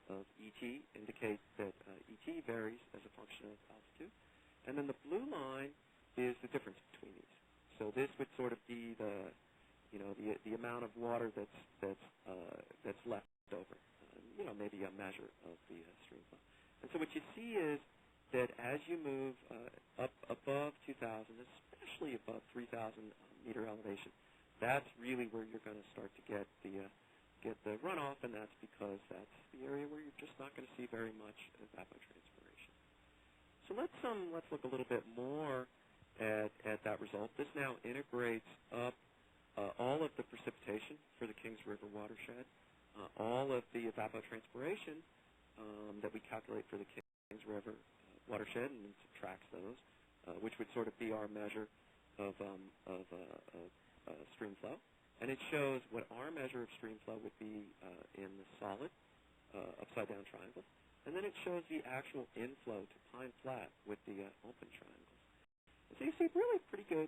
of ET indicate that ET varies as a function of altitude. And then the blue line is the difference between these. So this would sort of be the amount of water that's left over. Maybe a measure of the stream flow. And so what you see is that as you move up above 2,000, especially above 3,000 meter elevation, that's really where you're going to start to get the runoff, and that's because that's the area where you're just not going to see very much evapotranspiration. So let's look a little bit more at that result. This now integrates up all of the precipitation for the Kings River watershed, all of the evapotranspiration that we calculate for the Kings River watershed, and then subtracts those, which would sort of be our measure of stream flow. And it shows what our measure of stream flow would be in the solid upside-down triangles. And then it shows the actual inflow to Pine Flat with the open triangles. And so you see really pretty good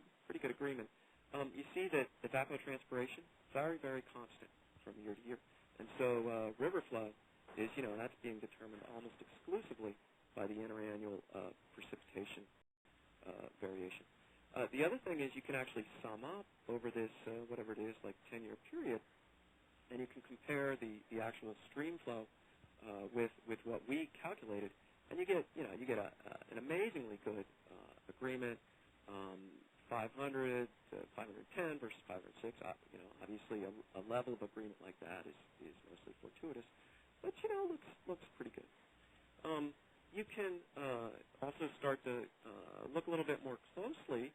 agreement. You see that evapotranspiration, very, very constant from year to year. And so river flow is, that's being determined almost exclusively by the interannual precipitation variation. The other thing is you can actually sum up over this, whatever it is, like 10-year period, and you can compare the actual stream flow with what we calculated, and you get an amazingly good agreement. 500 to 510 versus 506. Obviously a level of agreement like that is mostly fortuitous, but looks pretty good. You can also start to look a little bit more closely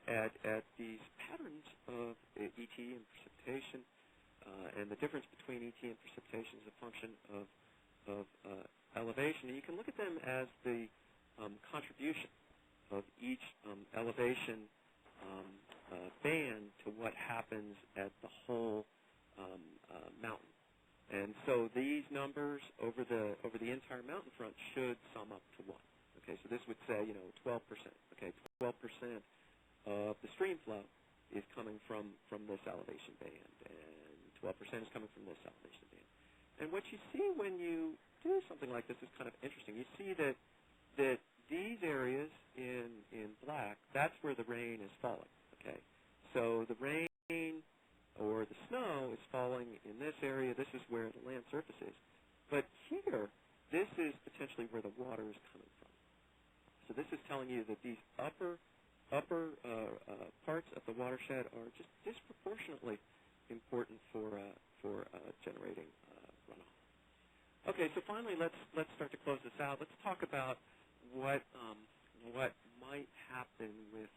at these patterns of ET and precipitation, and the difference between ET and precipitation is a function of elevation. And you can look at them as the contribution of each elevation band to what happens at the whole mountain. And so these numbers over the entire mountain front should sum up to 1. Okay, so this would say 12%. Okay, 12% of the stream flow is coming from this elevation band, and 12% is coming from this elevation band. And what you see when you do something like this is kind of interesting. You see that these areas in black, that's where the rain is falling. Okay, so the rain or the snow is falling in this area. This is where the land surface is. But here, this is potentially where the water is coming from. So this is telling you that these upper parts of the watershed are just disproportionately important for generating runoff. Okay, so finally, let's start to close this out. Let's talk about what might happen with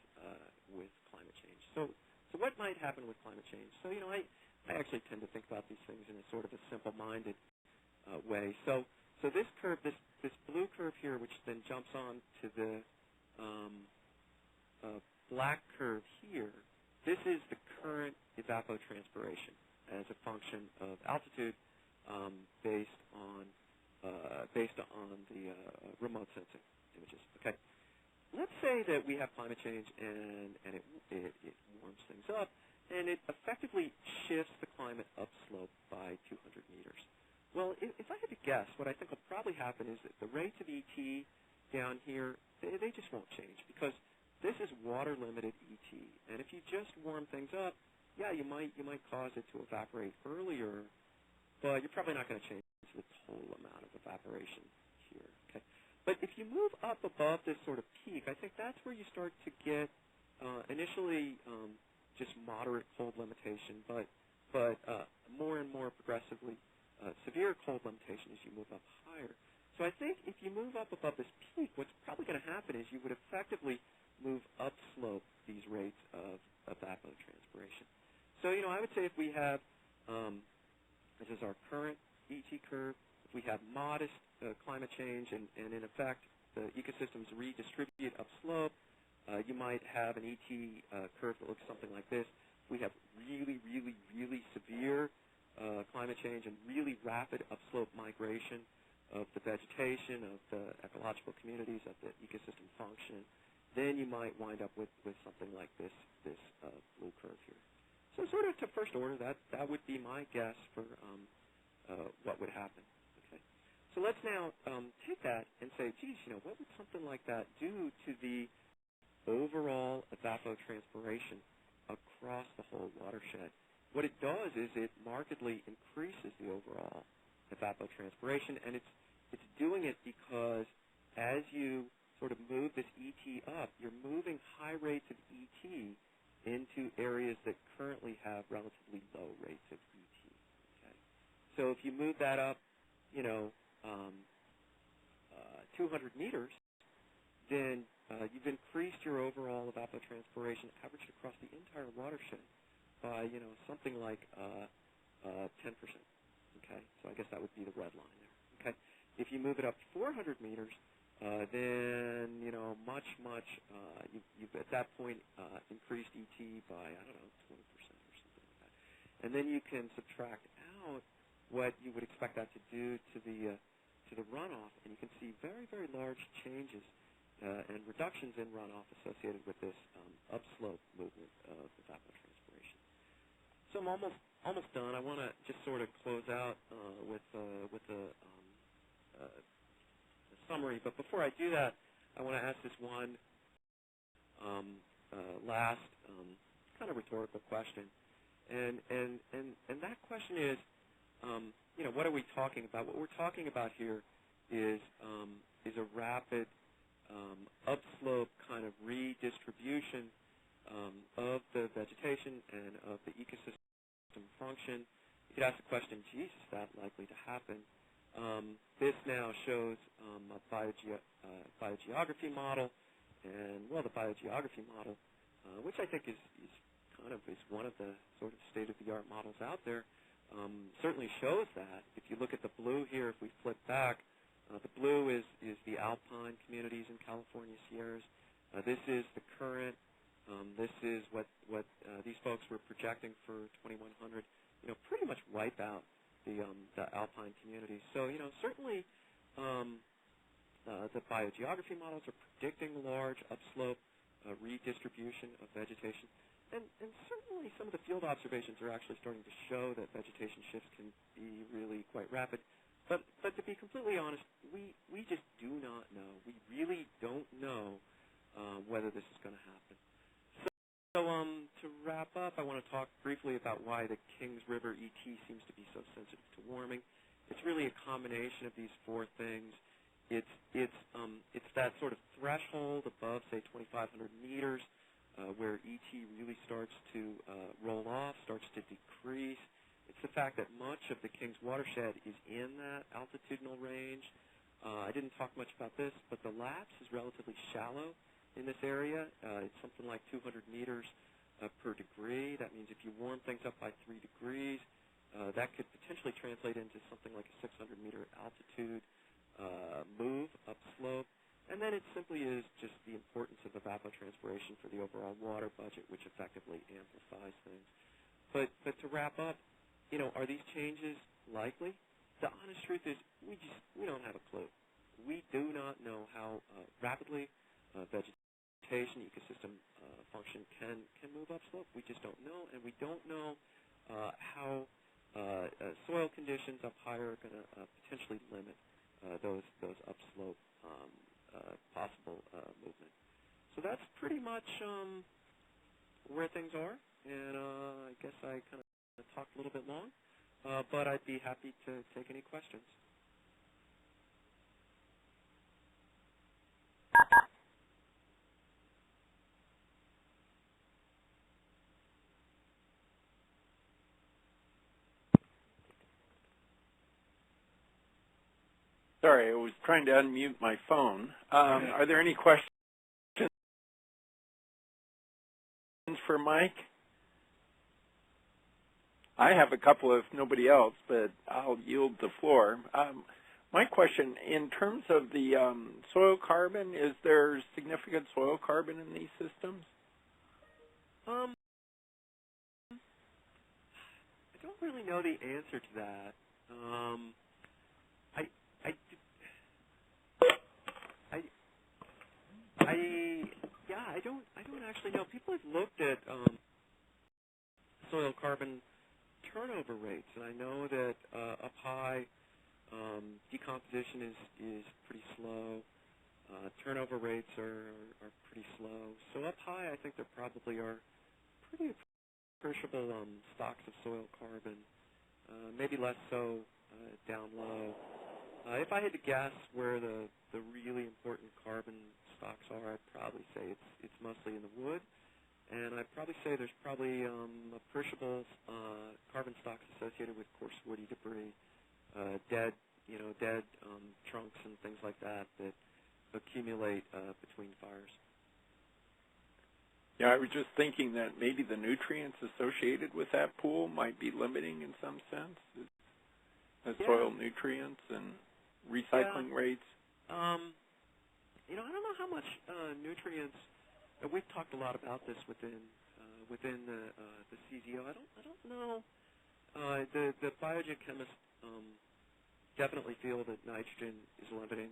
climate change. So what might happen with climate change? So I actually tend to think about these things in a sort of a simple-minded way. So this curve, this blue curve here, which then jumps on to the black curve here, this is the current evapotranspiration as a function of altitude based on the remote sensing images. Okay, let's say that we have climate change and it warms things up, and it effectively shifts the climate upslope by 200 meters. Well, if I had to guess, what I think will probably happen is that the rates of ET down here, they just won't change, because this is water-limited ET. And if you just warm things up, yeah, you might cause it to evaporate earlier, but you're probably not going to change the total amount of evaporation here. Okay. But if you move up above this sort of peak, I think that's where you start to get initially just moderate cold limitation, but more and more progressively severe cold limitation as you move up higher. So I think if you move up above this peak, what's probably going to happen is you would effectively move upslope these rates of evapotranspiration. So, I would say if we have, this is our current ET curve, if we have modest climate change and in effect the ecosystems redistribute upslope, you might have an ET curve that looks something like this. We have really, really, really severe climate change and really rapid upslope migration of the vegetation, of the ecological communities, of the ecosystem function. Then you might wind up with something like this blue curve here. So sort of to first order, that would be my guess for what would happen. Okay. So let's now take that and say, geez, what would something like that do to the overall evapotranspiration across the whole watershed? What it does is it markedly increases the overall evapotranspiration, and it's doing it because as you sort of move this ET up, you're moving high rates of ET into areas that currently have relatively low rates of ET. Okay? So if you move that up, 200 meters, then you've increased your overall evapotranspiration averaged across the entire watershed by, something like 10%. Okay, so I guess that would be the red line there. Okay, if you move it up 400 meters, then you've at that point increased ET by 20% or something like that, and then you can subtract out what you would expect that to do to the runoff, and you can see very, very large changes and reductions in runoff associated with this upslope movement of evapotranspiration. So I'm almost done. I want to just sort of close out with a summary. But before I do that, I want to ask this one last kind of rhetorical question, and that question is, what are we talking about? What we're talking about here is a rapid upslope kind of redistribution of the vegetation and of the ecosystem function. You could ask the question, geez, is that likely to happen? This now shows a biogeography model, and, well, the biogeography model, which I think is one of the sort of state-of-the-art models out there, certainly shows that. If you look at the blue here, if we flip back, the blue is the alpine communities in California Sierras. This is the current. This is what these folks were projecting for 2100. Pretty much wipe out the alpine communities. So certainly the biogeography models are predicting large upslope redistribution of vegetation, and certainly some of the field observations are actually starting to show that vegetation shifts can be really quite rapid. But to be completely honest, we just do not know. We really don't know whether this is going to happen. So to wrap up, I want to talk briefly about why the Kings River ET seems to be so sensitive to warming. It's really a combination of these four things. It's that sort of threshold above, say, 2,500 meters, where ET really starts to roll off, starts to decrease. It's the fact that much of the Kings watershed is in that altitudinal range. I didn't talk much about this, but the lapse is relatively shallow in this area. It's something like 200 meters per degree. That means if you warm things up by 3 degrees, that could potentially translate into something like a 600-meter altitude move upslope. And then it simply is just the importance of evapotranspiration for the overall water budget, which effectively amplifies things. But to wrap up, are these changes likely? The honest truth is we don't have a clue. We do not know how rapidly vegetation, ecosystem function can move upslope. We just don't know, and we don't know how soil conditions up higher are going to potentially limit those upslope possible movement. So that's pretty much where things are, and I guess I kind of talked a little bit long, but I'd be happy to take any questions. Sorry, I was trying to unmute my phone. Are there any questions for Mike? I have a couple if nobody else, but I'll yield the floor. My question, in terms of the soil carbon, is there significant soil carbon in these systems? I don't really know the answer to that. I don't actually know. People have looked at soil carbon turnover rates, and I know that up high decomposition is pretty slow. Turnover rates are pretty slow. So up high, I think there probably are pretty appreciable stocks of soil carbon. Maybe less so down low. If I had to guess where the really important carbon stocks are, I'd probably say it's mostly in the wood, and I'd probably say there's probably appreciable carbon stocks associated with coarse woody debris, dead trunks and things like that accumulate between fires. Yeah, I was just thinking that maybe the nutrients associated with that pool might be limiting in some sense, the soil nutrients and recycling rates. I don't know how much nutrients. We've talked a lot about this within the CZO. I don't know. The biogen chemists definitely feel that nitrogen is limiting.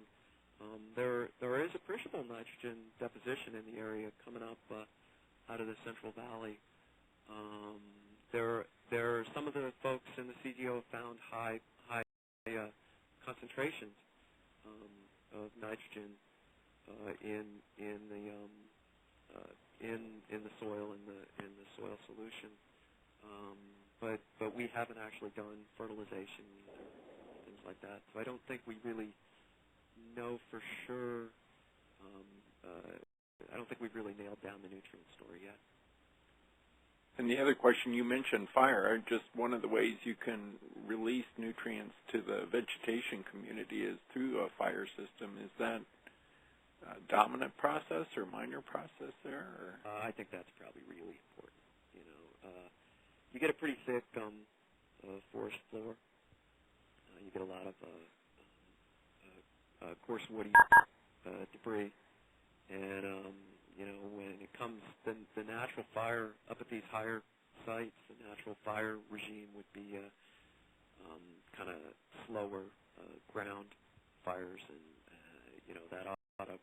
There is appreciable nitrogen deposition in the area coming up out of the Central Valley. Some of the folks in the CZO have found high concentrations of nitrogen in the soil in the soil solution, but we haven't actually done fertilization or things like that. So I don't think we really know for sure. I don't think we've really nailed down the nutrient story yet. And the other question, you mentioned fire. Just one of the ways you can release nutrients to the vegetation community is through a fire system. Is that a dominant process or minor process there? Or? I think that's probably really important. You get a pretty thick forest floor. You get a lot of coarse woody debris, and when it comes, the natural fire up at these higher sites, the natural fire regime would be kind of slower ground fires, and that ought to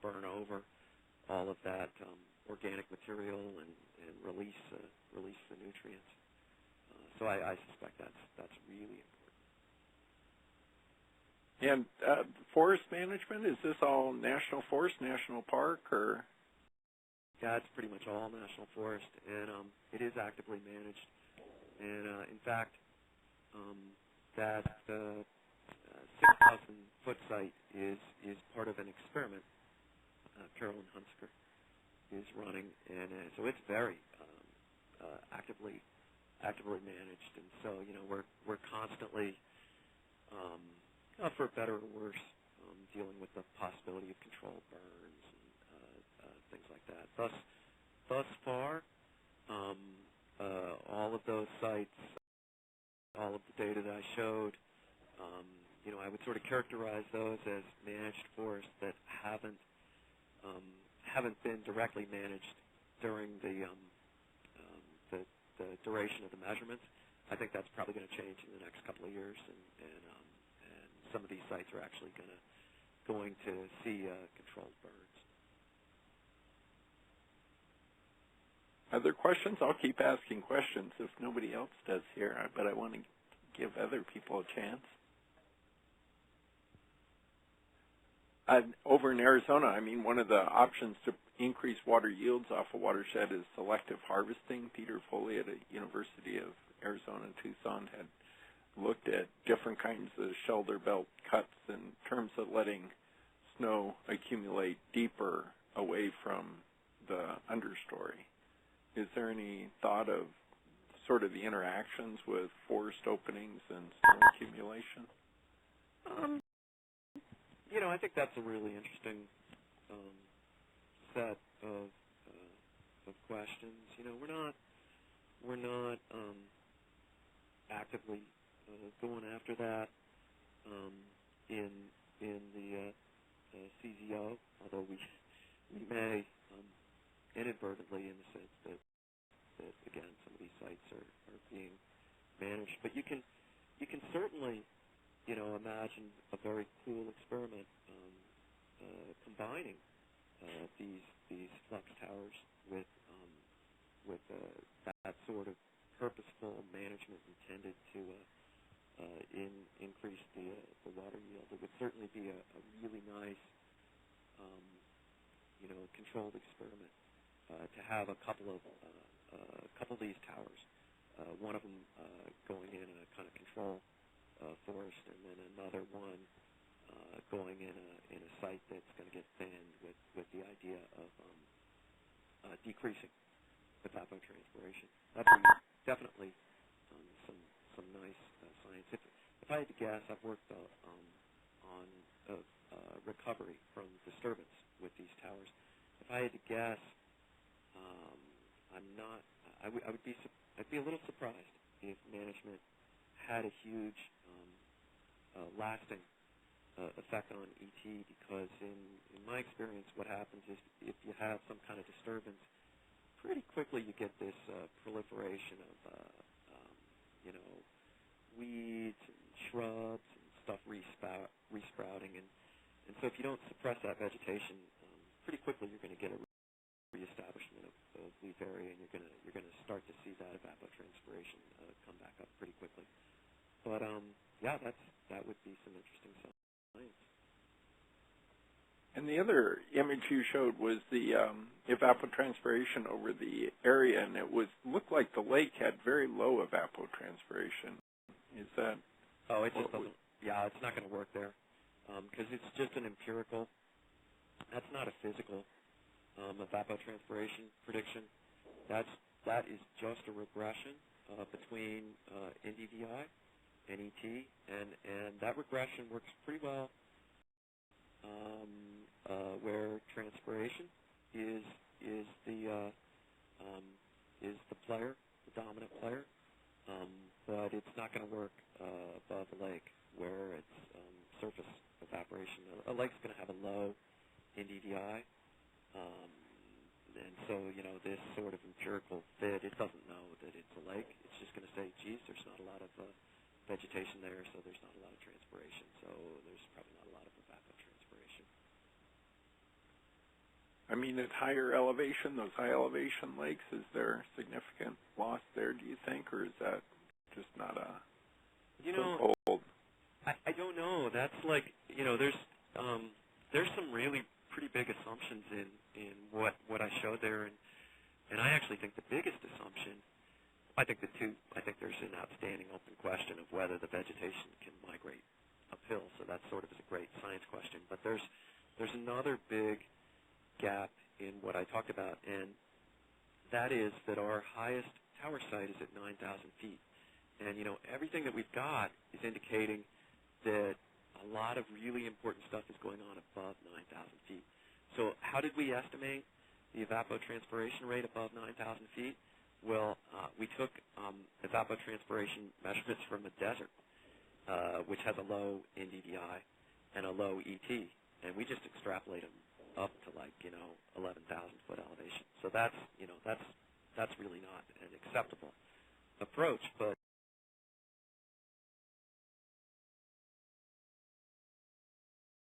burn over all of that organic material and release the nutrients. So I suspect that's really important. And forest management, is this all national forest, national park, or? Yeah, it's pretty much all national forest, and it is actively managed. And in fact, that 6,000-foot site is part of an experiment Carolyn Hunsaker is running, and so it's very actively managed. And so we're constantly, for better or worse, dealing with the possibility of controlled burns and things like that. Thus far, all of those sites, all of the data that I showed, I would sort of characterize those as managed forests that haven't been directly managed during the duration of the measurements. I think that's probably going to change in the next couple of years, and some of these sites are actually going to see controlled burns. Other questions? I'll keep asking questions if nobody else does here, but I want to give other people a chance. Over in Arizona, one of the options to increase water yields off a watershed is selective harvesting. Peter Foley at the University of Arizona in Tucson had looked at different kinds of shoulder belt cuts in terms of letting snow accumulate deeper away from the understory. Is there any thought of sort of the interactions with forest openings and snow accumulation? I think that's a really interesting set of questions. We're not actively going after that in the CZO, although we may inadvertently, in the sense that again some of these sites are being managed. But you can certainly imagine a very cool experiment combining these flux towers with that sort of purposeful management intended to increase the water yield. It would certainly be a really nice controlled experiment to have a couple of these towers, one of them going in a kind of control forest, and then another one going in a site that's going to get thinned with the idea of decreasing evapotranspiration. That'd be definitely some nice science. If I had to guess, I've worked on recovery from disturbance with these towers. If I had to guess, I'd be a little surprised if management had a huge lasting effect on ET, because in my experience, what happens is if you have some kind of disturbance, pretty quickly you get this proliferation of weeds and shrubs and stuff resprouting, and so if you don't suppress that vegetation, pretty quickly you're going to get a reestablishment of leaf area, and you're going to start to see that evapotranspiration come back up pretty quickly. But yeah, that would be some interesting science. And the other image you showed was the evapotranspiration over the area, and looked like the lake had very low evapotranspiration. Is that? Oh, it just doesn't. Yeah, it's not going to work there because it's just an empirical. That's not a physical evapotranspiration prediction. That is just a regression between NDVI and ET, and that regression works pretty well where transpiration is the player, the dominant player, but it's not going to work above a lake where it's surface evaporation. A lake's going to have a low NDVI, and so this sort of empirical fit, it doesn't know that it's a lake. It's just going to say, geez, there's not a lot of vegetation there, so there's not a lot of transpiration, so there's probably not a lot of evapotranspiration. I mean, at higher elevation, those high elevation lakes, is there significant loss there, do you think, or is that just not a foothold? I don't know. That's like, there's some really pretty big assumptions in what I showed there, and I actually think the biggest assumption, I think there's an outstanding open question of whether the vegetation can migrate uphill, so that sort of is a great science question. But there's another big gap in what I talked about, and that is that our highest tower site is at 9,000 feet. And, everything that we've got is indicating that a lot of really important stuff is going on above 9,000 feet. So how did we estimate the evapotranspiration rate above 9,000 feet? Well, we took evapotranspiration measurements from the desert, which has a low NDVI and a low ET, and we just extrapolate them up to 11,000 foot elevation. So that's really not an acceptable approach.